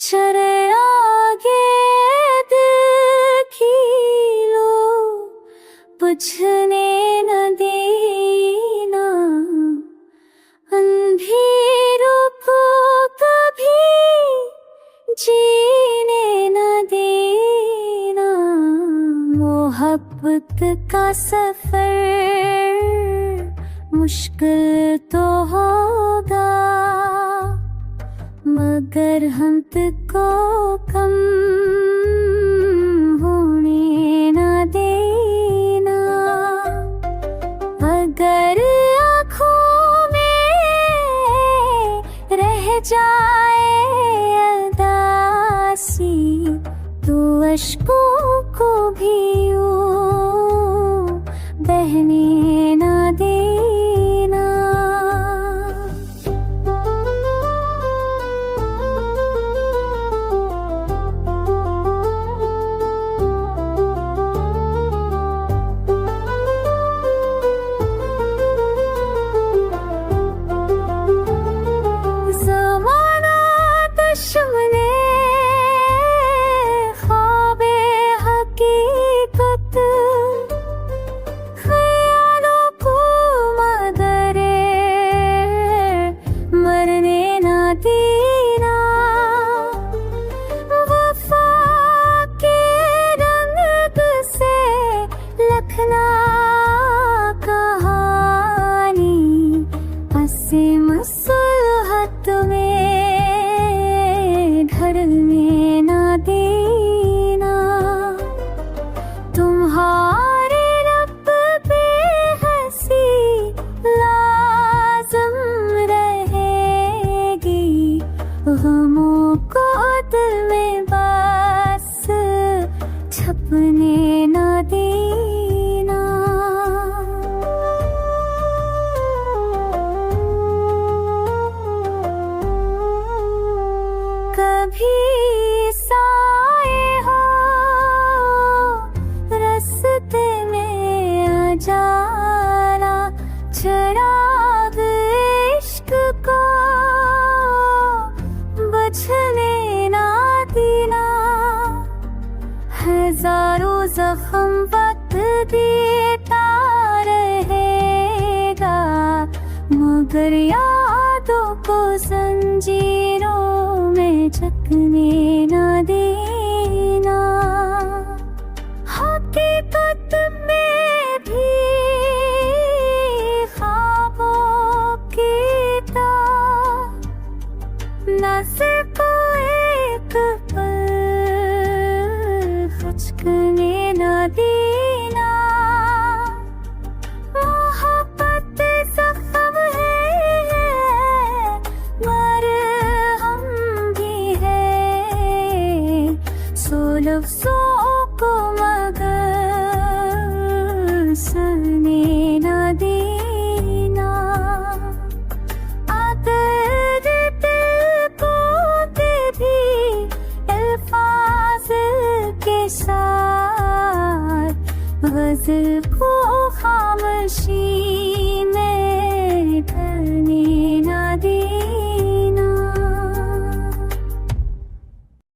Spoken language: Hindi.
चले आगे देखिलो पूछने न देना अंधेरों को कभी जीने न देना। मोहब्बत का सफर मुश्किल तो होगा मगर हम तुझको कम होने न देना। अगर आँखों में रह जाए उदासी तो अश्कों को भी यूं बहने न देना। दुश्मने ख्वाबे हकीकत ख्यालों को मगरे मरने न देना। वफा के रंग से लखना कहानी हंसे मसलहत में ढलने न देना। तुम्हारे लब पे हंसी लाज़िम रहेगी गमों को दिल में बस छपने न देना। कभी साए हो रास्ते में आ जाना चिराग इश्क को बुझने ना देना। हजारों जख्म वक्त देता रहेगा मगर यादों को जंजीरों में जकने न देना। हकीकत में भी ख्वाबों की तरह न सिर्फ एक पल खचकने न देना। मोहब्बत जख्म है मरहम भी है सो लफ्ज़ों को मगर सुनने न देना। अगर दिल को भी अल्फाज के साथ गज़ल को खामोशी